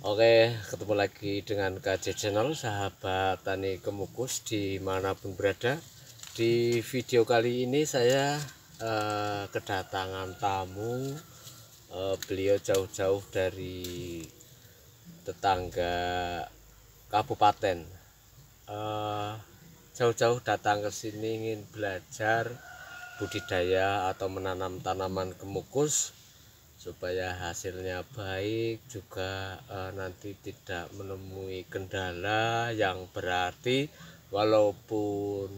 Oke, ketemu lagi dengan KJ Channel, sahabat tani kemukus dimanapun berada. Di video kali ini saya kedatangan tamu. Beliau jauh-jauh dari tetangga kabupaten. Eh, Jauh-jauh datang ke sini ingin belajar budidaya atau menanam tanaman kemukus supaya hasilnya baik, juga nanti tidak menemui kendala yang berarti. Walaupun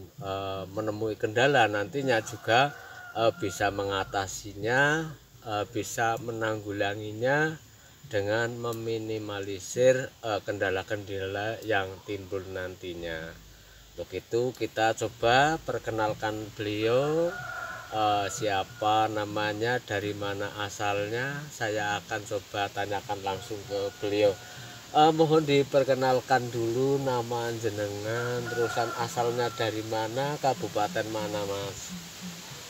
menemui kendala, nantinya juga bisa mengatasinya, bisa menanggulanginya dengan meminimalisir kendala-kendala yang timbul nantinya. Untuk itu kita coba perkenalkan beliau. Siapa namanya, dari mana asalnya, saya akan coba tanyakan langsung ke beliau. Mohon diperkenalkan dulu nama jenengan, terusan asalnya dari mana, kabupaten mana, Mas?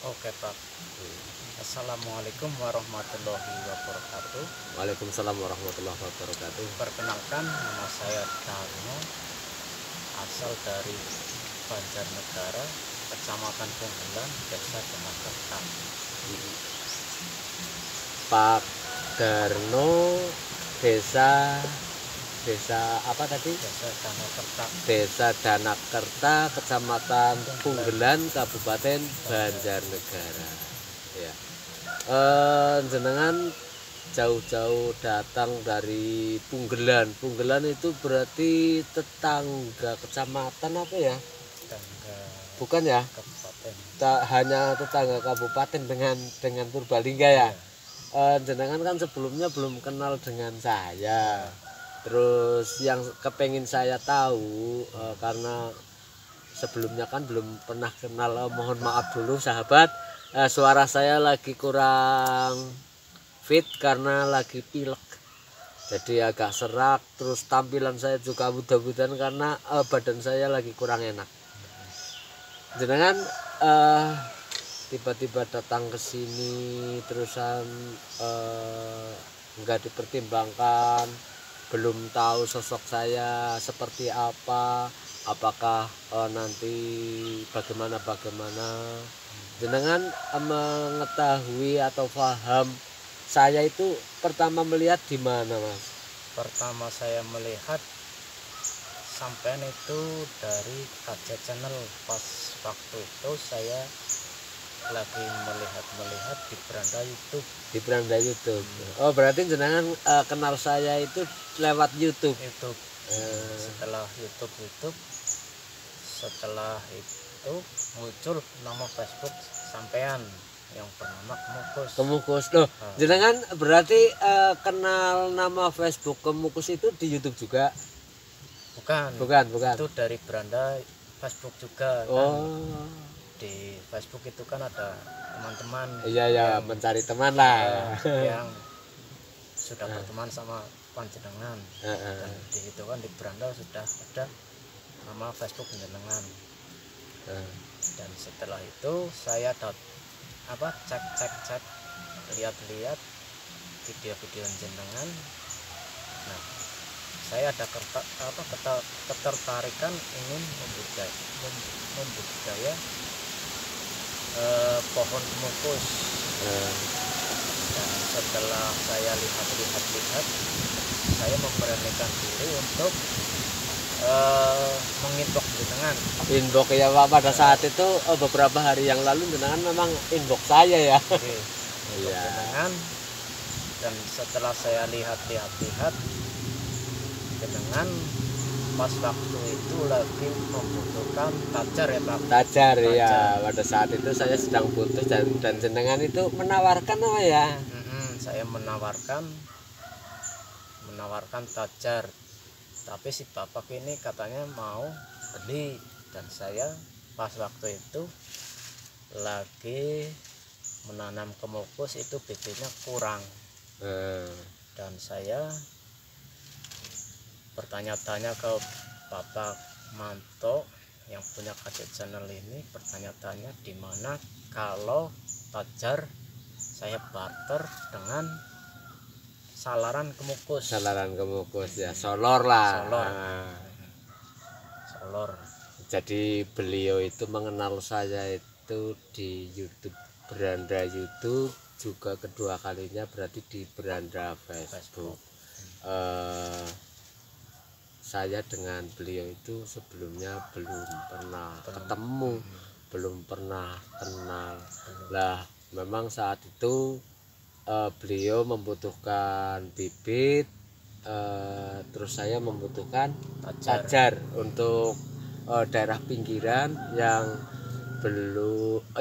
Oke Pak. Assalamualaikum warahmatullahi wabarakatuh. Waalaikumsalam warahmatullahi wabarakatuh. Perkenalkan, nama saya Darno, asal dari Banjarnegara, Kecamatan Punggelan, Desa Danakerta. Pak Darno, desa desa apa tadi? Desa Danakerta. Desa Danakerta, Kecamatan Punggelan, Kabupaten Banjarnegara. Ya. Jenengan jauh-jauh datang dari Punggelan. Punggelan itu berarti tetangga kecamatan apa ya? Tetangga Bukan ya? Kabupaten. Hanya tetangga kabupaten dengan Purbalingga ya. Jenengan kan sebelumnya belum kenal dengan saya. Terus yang kepengin saya tahu, karena sebelumnya kan belum pernah kenal, mohon maaf dulu sahabat, suara saya lagi kurang fit karena lagi pilek, jadi agak serak. Terus tampilan saya juga mudah-mudahan karena badan saya lagi kurang enak. Jenengan tiba-tiba datang ke sini terusan, nggak dipertimbangkan, belum tahu sosok saya seperti apa, apakah nanti bagaimana jenengan mengetahui atau paham saya itu pertama melihat di mana, Mas? Pertama saya melihat sampean itu dari KJ Channel. Pas waktu itu saya lagi melihat di beranda YouTube. Di beranda YouTube. Oh, berarti jenengan kenal saya itu lewat YouTube. Setelah YouTube, setelah itu muncul nama Facebook sampean yang bernama Kemukus. Loh, jenengan berarti kenal nama Facebook Kemukus itu di YouTube juga? Bukan. Itu dari beranda Facebook juga. Oh. Di Facebook itu kan ada teman-teman. Iya, mencari teman lah. Yang sudah berteman sama panjenengan. Dan di itu kan di beranda sudah ada nama Facebook panjenengan. Dan setelah itu saya cek lihat video-video jenengan. Nah, saya ada ketertarikan ingin membudidaya pohon kemukus. Dan setelah saya lihat, saya memberanikan diri untuk menginbox jenengan. Inbox ya Pak, pada saat itu beberapa hari yang lalu jenengan memang inbox saya ya. Iya. Jenengan. Dan setelah saya lihat jenengan pas waktu itu lagi membutuhkan tajar ya Pak. Tajar ya, pada saat itu saya sedang butuh, dan jenengan itu menawarkan apa ya? Saya menawarkan tajar, tapi si bapak ini katanya mau beli, dan saya pas waktu itu lagi menanam kemukus itu bibitnya kurang. Dan saya bertanya-tanya ke Bapak Manto yang punya KJ Channel ini, bertanya-tanya di mana kalau tajar saya barter dengan Salaran Kemukus. Salaran Kemukus ya, Solor lah. Solor. Solor. Jadi beliau itu mengenal saya itu di YouTube, beranda YouTube, juga kedua kalinya berarti di beranda Facebook. Saya dengan beliau itu sebelumnya belum pernah ketemu, belum pernah kenal. Lah memang saat itu beliau membutuhkan bibit, terus saya membutuhkan tajar untuk daerah pinggiran yang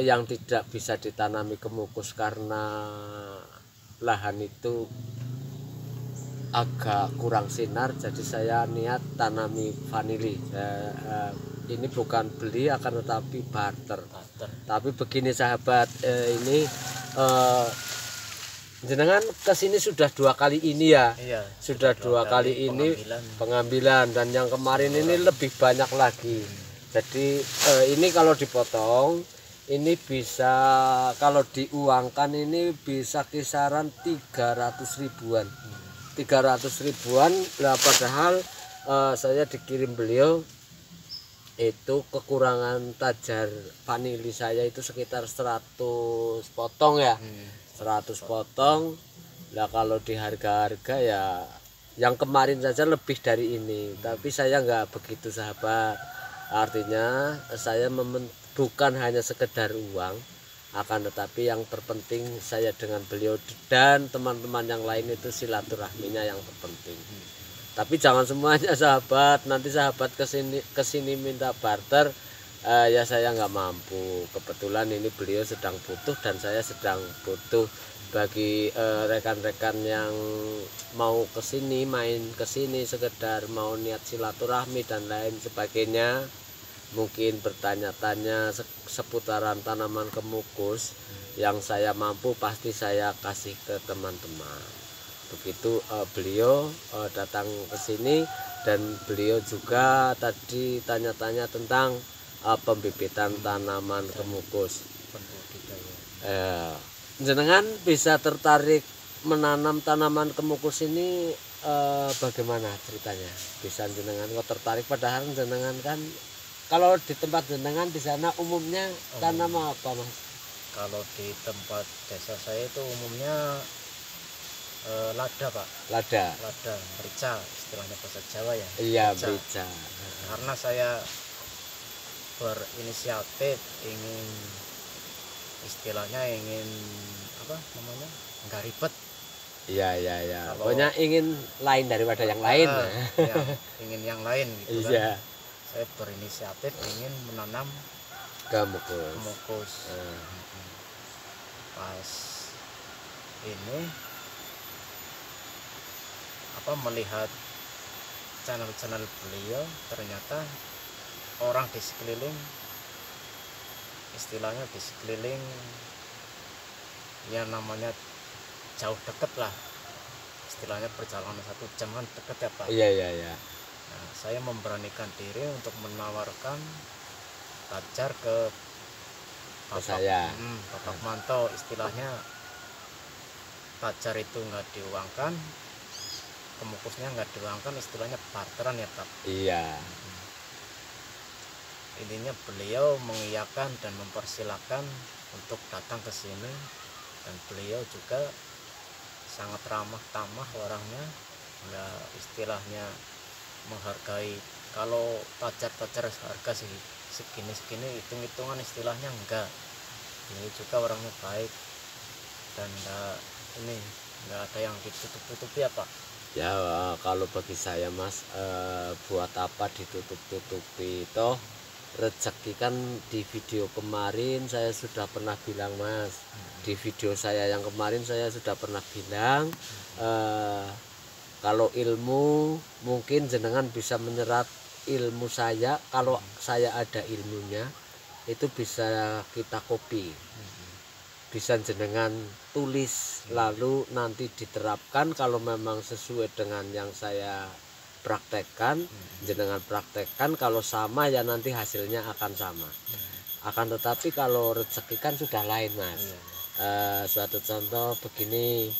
yang tidak bisa ditanami kemukus karena lahan itu agak kurang sinar. Jadi saya niat tanami vanili. Ini bukan beli akan tetapi barter. Tapi begini sahabat, ini jenengan kesini sudah 2 kali ini ya. Iya, sudah 2 kali ini pengambilan, dan yang kemarin ini lebih banyak lagi. Jadi ini kalau dipotong ini bisa, kalau diuangkan ini bisa kisaran 300 ribuan. 300 ribuan lah, padahal saya dikirim beliau itu kekurangan tajar vanili saya itu sekitar 100 potong ya. 100 potong lah, kalau di harga-harga ya yang kemarin saja lebih dari ini. Tapi saya nggak begitu sahabat, artinya saya bukan hanya sekedar uang, akan tetapi yang terpenting saya dengan beliau dan teman-teman yang lain itu silaturahminya yang terpenting. Tapi jangan semuanya sahabat, nanti sahabat kesini minta barter, ya saya nggak mampu. Kebetulan ini beliau sedang butuh dan saya sedang butuh. Bagi rekan-rekan yang mau kesini, main kesini, sekedar mau niat silaturahmi dan lain sebagainya, mungkin bertanya-tanya seputaran tanaman kemukus, yang saya mampu pasti saya kasih ke teman-teman. Begitu beliau datang ke sini, dan beliau juga tadi tanya-tanya tentang pembibitan tanaman kemukus. Jenengan bisa tertarik menanam tanaman kemukus ini, bagaimana ceritanya? Bisa jenengan kok tertarik, padahal jenengan kan kalau di tempat jenengan di sana umumnya tanam apa, Mas? Kalau di tempat desa saya itu umumnya lada, Pak. Lada, merica istilahnya bahasa Jawa ya. Iya, merica. Karena saya berinisiatif ingin apa namanya, nggak ribet. Iya. Pokoknya ingin lain daripada yang lain. Ya, ingin yang lain gitu kan. Saya berinisiatif ingin menanam kemukus. Pas ini melihat channel-channel beliau, ternyata orang di sekeliling, istilahnya di sekeliling yang namanya jauh deket lah, istilahnya perjalanan 1 jam kan deket ya Pak. Iya. Nah, saya memberanikan diri untuk menawarkan tajar ke saya. Bapak Manto, istilahnya tajar itu nggak diuangkan, kemukusnya nggak diuangkan, istilahnya barteran ya Pak. Iya. Intinya beliau mengiyakan dan mempersilahkan untuk datang ke sini, dan beliau juga sangat ramah tamah orangnya, nggak istilahnya menghargai. Kalau tajar harga segini hitung-hitungan istilahnya enggak. Ini juga orangnya baik dan nggak ada yang ditutup-tutupi ya Pak. Ya kalau bagi saya Mas, buat apa ditutup-tutupi, toh rezeki kan. Di video kemarin saya sudah pernah bilang Mas, di video saya yang kemarin saya sudah pernah bilang, kalau ilmu mungkin jenengan bisa menyerap ilmu saya, kalau saya ada ilmunya itu bisa kita copy, bisa jenengan tulis, lalu nanti diterapkan. Kalau memang sesuai dengan yang saya praktekkan, jenengan praktekkan, kalau sama ya nanti hasilnya akan sama. Akan tetapi kalau rezeki kan sudah lain Mas. Suatu contoh begini,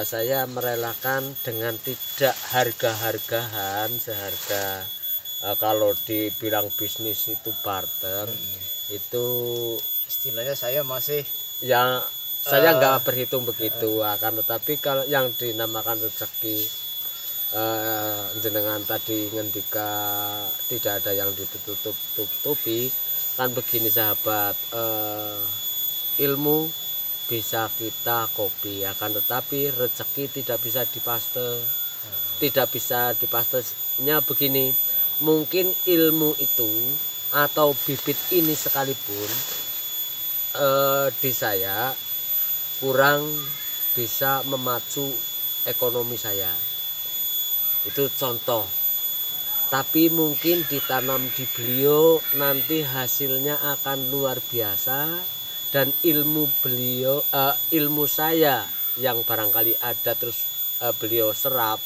saya merelakan dengan tidak harga-hargaan seharga, kalau dibilang bisnis itu barter, itu istilahnya saya masih ya saya nggak berhitung begitu, akan tetapi kalau yang dinamakan rezeki, jenengan tadi ngendika tidak ada yang ditutup-tutupi, kan begini sahabat, ilmu bisa kita copy, akan tetapi rezeki tidak bisa dipaste. Tidak bisa dipastenya begini, mungkin ilmu itu atau bibit ini sekalipun di saya kurang bisa memacu ekonomi saya, itu contoh. Tapi mungkin ditanam di beliau nanti hasilnya akan luar biasa, dan ilmu beliau, ilmu saya yang barangkali ada terus beliau serap,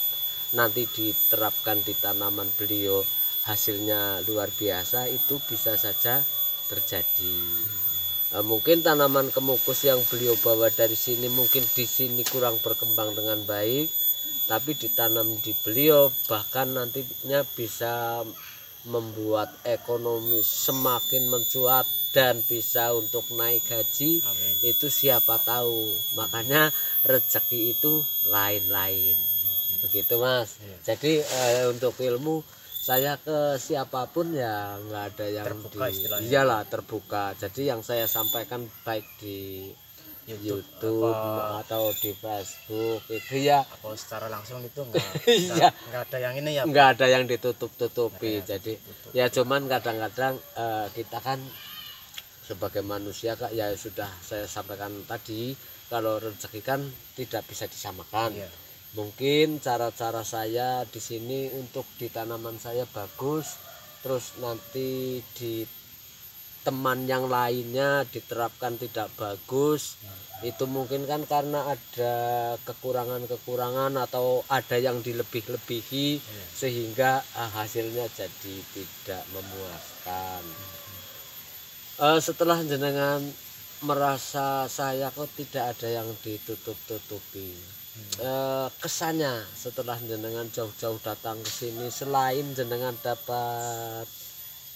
nanti diterapkan di tanaman beliau hasilnya luar biasa, itu bisa saja terjadi. Mungkin tanaman kemukus yang beliau bawa dari sini mungkin di sini kurang berkembang dengan baik, tapi ditanam di beliau bahkan nantinya bisa membuat ekonomi semakin mencuat dan bisa untuk naik gaji. Amin. Itu siapa tahu, makanya rezeki itu lain-lain. Begitu Mas. Jadi untuk ilmu saya ke siapapun ya nggak ada yang Terbuka istilahnya. iyalah terbuka. Jadi yang saya sampaikan baik di YouTube atau di Facebook itu ya Kalau secara langsung itu enggak iya, ada yang ini ya, nggak ada yang ditutup-tutupi. Nggak ada yang Jadi ditutup. ya cuman kadang-kadang kita kan sebagai manusia Kak, ya sudah saya sampaikan tadi, kalau rezeki kan tidak bisa disamakan. Iya. Mungkin cara-cara saya di sini untuk di tanaman saya bagus, terus nanti di teman yang lainnya diterapkan tidak bagus, itu mungkin kan karena ada kekurangan-kekurangan atau ada yang dilebih-lebihi, sehingga hasilnya jadi tidak memuaskan. Setelah jenengan merasa saya kok tidak ada yang ditutup-tutupi, kesannya setelah jenengan jauh-jauh datang ke sini, selain jenengan dapat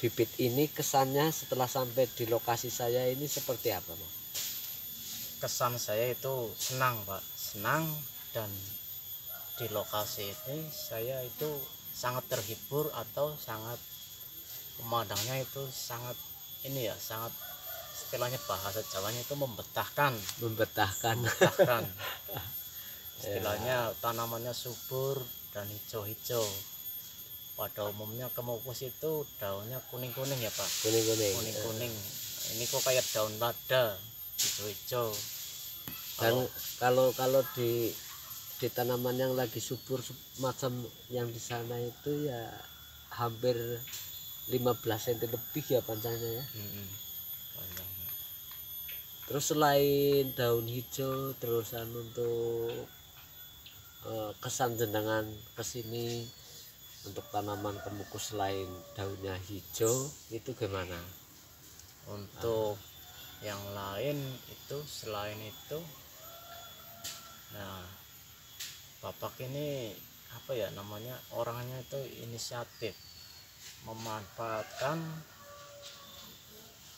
bibit ini, kesannya setelah sampai di lokasi saya ini seperti apa Mas? Kesan saya itu senang Pak, senang, dan di lokasi ini saya itu sangat terhibur, atau sangat pemandangnya itu sangat ini ya, sangat istilahnya bahasa Jawanya itu membetahkan. Istilahnya tanamannya subur dan hijau-hijau. Pada umumnya kemukus itu daunnya kuning-kuning ya Pak, kuning-kuning. Ini kok kayak daun lada, hijau-hijau. Dan kalau di tanaman yang lagi subur macam yang di sana itu ya hampir 15 cm lebih ya panjangnya ya. Terus selain daun hijau, terusan untuk kesan jenengan kesini untuk tanaman kemukus selain daunnya hijau itu gimana? Untuk yang lain itu, selain itu, nah Bapak ini apa ya namanya, orangnya itu inisiatif, memanfaatkan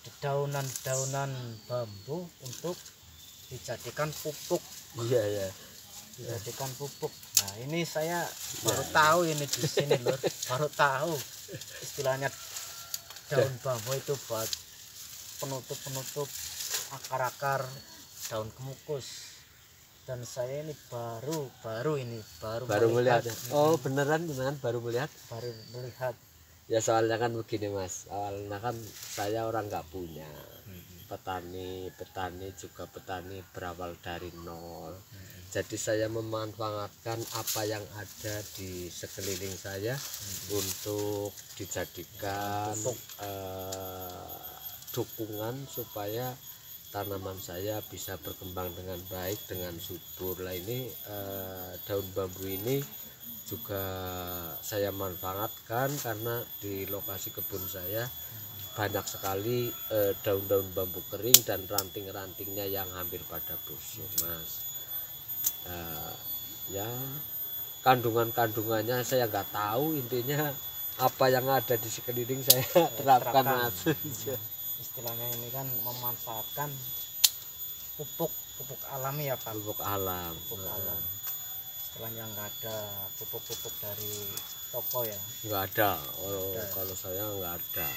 dedaunan-dedaunan bambu untuk dijadikan pupuk. Iya ya. Dijadikan pupuk. Nah ini saya baru tahu ini di sini lur, baru tahu istilahnya daun bambu itu buat penutup akar-akar daun kemukus. Dan saya ini baru melihat. Oh beneran baru melihat. Ya soalnya kan begini Mas, awalnya kan saya orang nggak punya, petani juga petani berawal dari nol. Jadi saya memanfaatkan apa yang ada di sekeliling saya untuk dijadikan dukungan supaya tanaman saya bisa berkembang dengan baik, dengan subur. Lah ini daun bambu ini juga saya manfaatkan karena di lokasi kebun saya banyak sekali daun-daun bambu kering dan ranting-rantingnya yang hampir pada busuk Mas. Ya kandungannya saya nggak tahu, intinya apa yang ada di sekeliling saya terapkan Mas. Istilahnya ini kan memanfaatkan pupuk alami ya Pak. Pupuk alam. Istilahnya nggak ada pupuk dari toko ya. Nggak ada. Kalau saya nggak ada.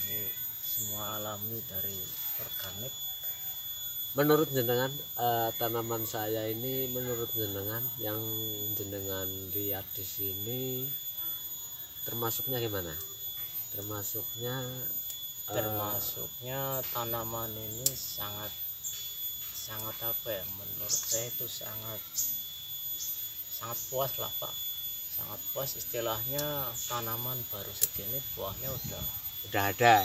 Ini semua alami dari organik. Menurut jenengan tanaman saya ini, menurut jenengan yang jenengan lihat di sini termasuknya gimana? Termasuknya tanaman ini sangat apa ya, menurut saya itu sangat puas lah Pak, sangat puas. Istilahnya tanaman baru segini buahnya udah ada.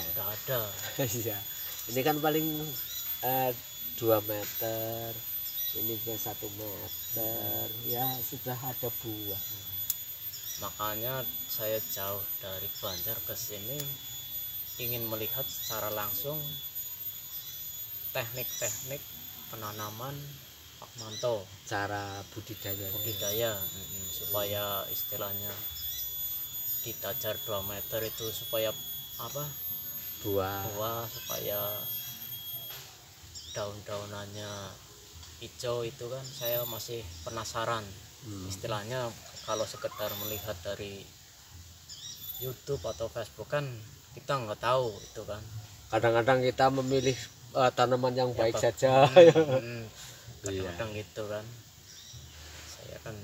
Iya, ini kan paling 2 meter, ini ke 1 meter, ya sudah ada buah. Makanya saya jauh dari Banjar ke sini ingin melihat secara langsung teknik penanaman Pak Manto, cara budidaya supaya istilahnya ditajar 2 meter itu supaya apa, buah supaya daun-daunannya hijau itu kan saya masih penasaran. Istilahnya kalau sekedar melihat dari YouTube atau Facebook kan kita nggak tahu itu kan. Kadang-kadang kita memilih tanaman yang baik saja. Kadang-kadang gitu kan. Saya kan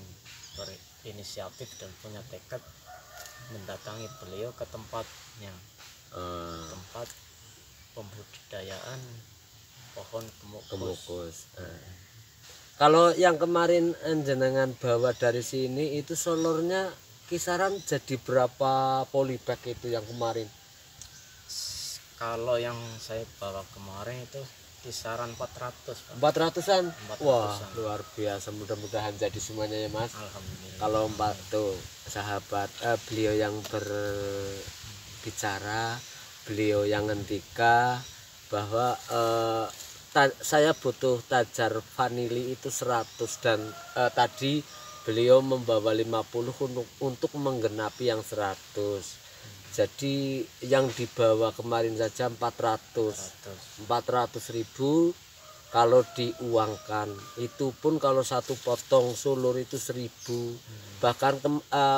berinisiatif dan punya tekad mendatangi beliau ke tempatnya, tempat pembudidayaan pohon kemukus. Kalau yang kemarin jenengan bawa dari sini itu solornya kisaran jadi berapa polybag itu yang kemarin? Kalau yang saya bawa kemarin itu kisaran 400 Pak. 400-an? Wah, luar biasa, mudah-mudahan jadi semuanya ya Mas. Alhamdulillah. Kalau tuh sahabat beliau yang berbicara, beliau yang ngendika bahwa saya butuh tajar vanili itu 100 dan tadi beliau membawa 50 untuk menggenapi yang 100. Jadi yang dibawa kemarin saja 400.000. Kalau diuangkan itu pun kalau satu potong sulur itu 1.000. Bahkan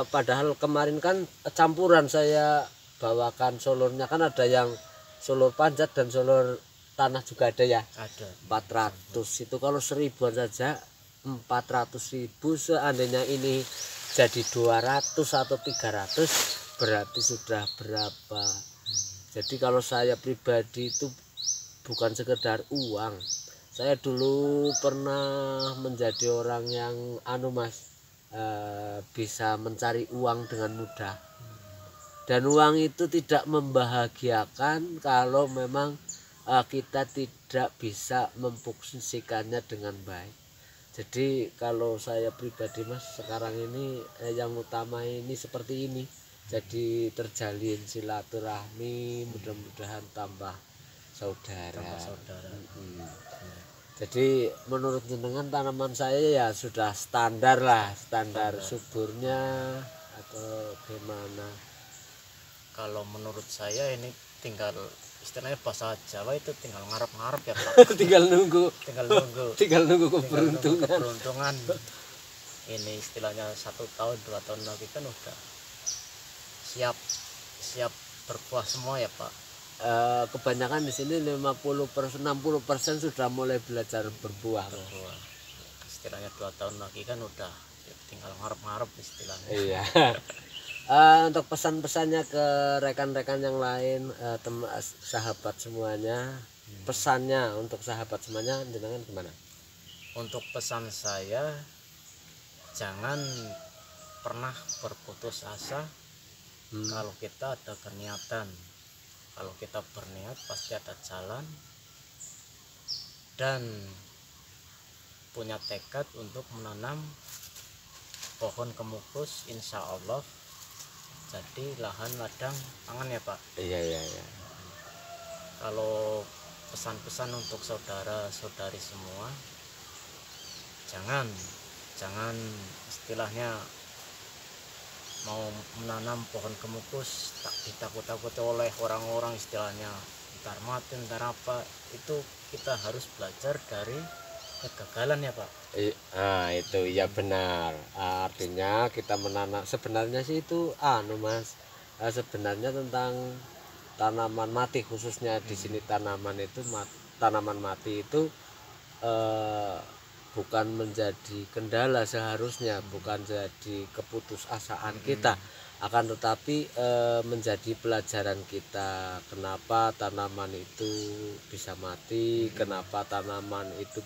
padahal kemarin kan campuran saya bawakan sulurnya, kan ada yang sulur panjat dan sulur tanah juga ada ya. Ada 400 itu kalau 1.000-an saja 400.000, seandainya ini jadi 200 atau 300 berarti sudah berapa. Jadi kalau saya pribadi itu bukan sekedar uang. Saya dulu pernah menjadi orang yang Mas, bisa mencari uang dengan mudah, dan uang itu tidak membahagiakan kalau memang kita tidak bisa memfungsikannya dengan baik. Jadi kalau saya pribadi Mas, sekarang ini yang utama ini seperti ini. Jadi terjalin silaturahmi, mudah-mudahan tambah saudara. Jadi menurut jenengan tanaman saya ya sudah standar lah, standar suburnya atau gimana? Kalau menurut saya ini tinggal istilahnya bahasa Jawa itu tinggal ngarep-ngarep ya Pak. tinggal nunggu keberuntungan. Ini istilahnya 1 tahun 2 tahun lagi kan udah siap berbuah semua ya Pak. Kebanyakan di sini 50% 60% sudah mulai belajar berbuah. Istilahnya 2 tahun lagi kan udah tinggal ngarep-ngarep istilahnya. Iya. Untuk pesan-pesannya ke rekan-rekan yang lain, sahabat semuanya, pesannya untuk sahabat semuanya jenengan gimana? Untuk pesan saya, jangan pernah berputus asa. Kalau kita ada niatan, kalau kita berniat pasti ada jalan, dan punya tekad untuk menanam pohon kemukus, insya Allah jadi lahan ladang pangan ya Pak. Iya. Kalau pesan-pesan untuk saudara-saudari semua, jangan istilahnya mau menanam pohon kemukus tak ditakut-takuti oleh orang-orang, istilahnya ntar mati ntar apa. Itu kita harus belajar dari kegagalan ya Pak. Itu ya benar. Artinya kita menanam sebenarnya sih itu Mas, sebenarnya tentang tanaman mati, khususnya di sini tanaman mati itu bukan menjadi kendala seharusnya, bukan jadi keputusasaan kita, akan tetapi menjadi pelajaran kita kenapa tanaman itu bisa mati, kenapa tanaman itu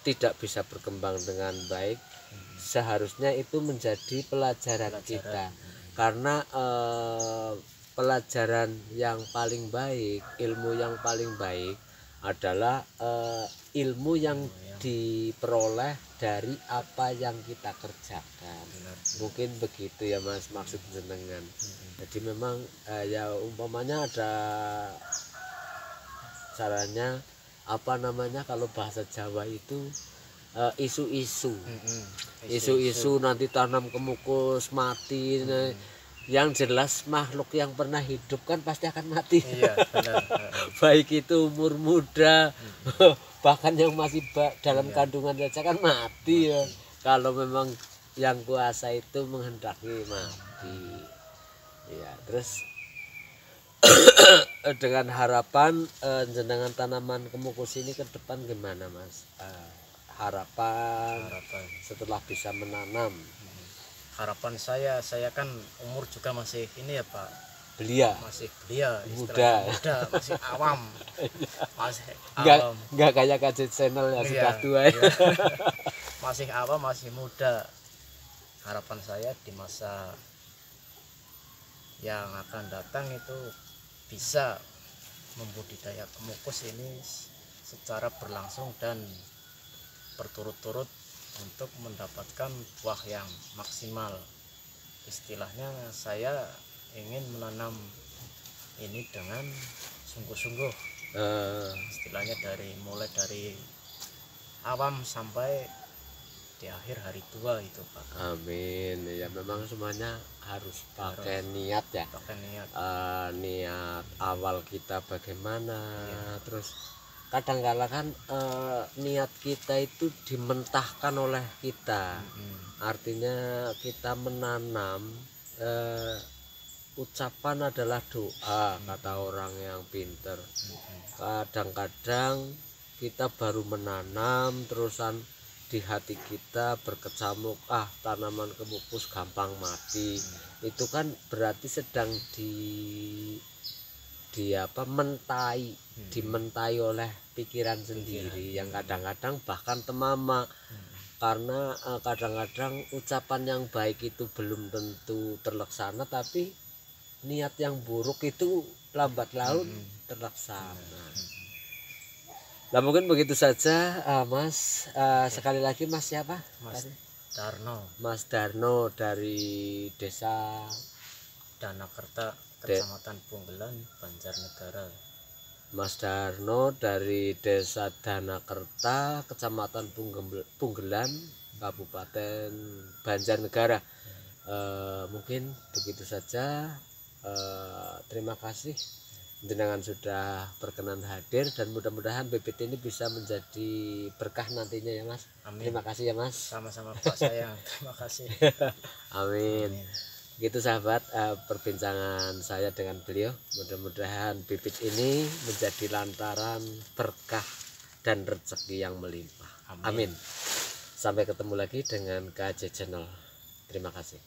tidak bisa berkembang dengan baik. Seharusnya itu menjadi pelajaran kita, karena pelajaran yang paling baik, ilmu yang paling baik adalah ilmu yang diperoleh dari apa yang kita kerjakan. Mungkin begitu ya Mas maksud jenengan. Jadi memang ya umpamanya ada caranya kalau bahasa Jawa itu isu-isu nanti tanam kemukus mati. Yang jelas makhluk yang pernah hidup kan pasti akan mati. Iya, benar. Baik itu umur muda, bahkan yang masih dalam kandungan saja kan mati ya. Kalau memang yang kuasa itu menghendaki mati. Ya, terus dengan harapan jenengan tanaman kemukus ini ke depan gimana Mas? Harapan setelah bisa menanam. Harapan saya kan umur juga masih ini ya Pak, masih belia, muda, masih awam, nggak kayak KJ Channel ya, sudah tua ya. Masih awam, masih muda. Harapan saya di masa yang akan datang itu bisa membudidaya kemukus ini secara berlangsung dan berturut-turut untuk mendapatkan buah yang maksimal. Istilahnya saya ingin menanam ini dengan sungguh-sungguh. Istilahnya mulai dari awam sampai di akhir hari tua itu Pak. Amin. Ya memang semuanya harus pakai niat ya. Pakai niat. Niat awal kita bagaimana. Terus kadang-kala kan niat kita itu dimentahkan oleh kita. Artinya kita menanam, ucapan adalah doa, kata orang yang pinter. Kadang-kadang kita baru menanam terusan di hati kita berkecamuk, tanaman kemukus gampang mati. Itu kan berarti sedang dimentai oleh pikiran sendiri yang kadang-kadang bahkan temama. Karena kadang-kadang ucapan yang baik itu belum tentu terlaksana, tapi niat yang buruk itu lambat laun terlaksana. Nah mungkin begitu saja Mas. Sekali lagi Mas siapa? Mas Darno dari desa Danakerta, Kecamatan Punggelan, Banjarnegara. Mas Darno dari desa Danakerta, Kecamatan Punggelan, Kabupaten Banjarnegara. Mungkin begitu saja. Terima kasih jenengan sudah berkenan hadir, dan mudah-mudahan bibit ini bisa menjadi berkah nantinya ya Mas. Amin. Terima kasih ya Mas. Sama-sama Pak sayang. Terima kasih. Amin. Gitu sahabat, perbincangan saya dengan beliau. Mudah-mudahan bibit ini menjadi lantaran berkah dan rezeki yang melimpah. Amin. Sampai ketemu lagi dengan KJ Channel. Terima kasih.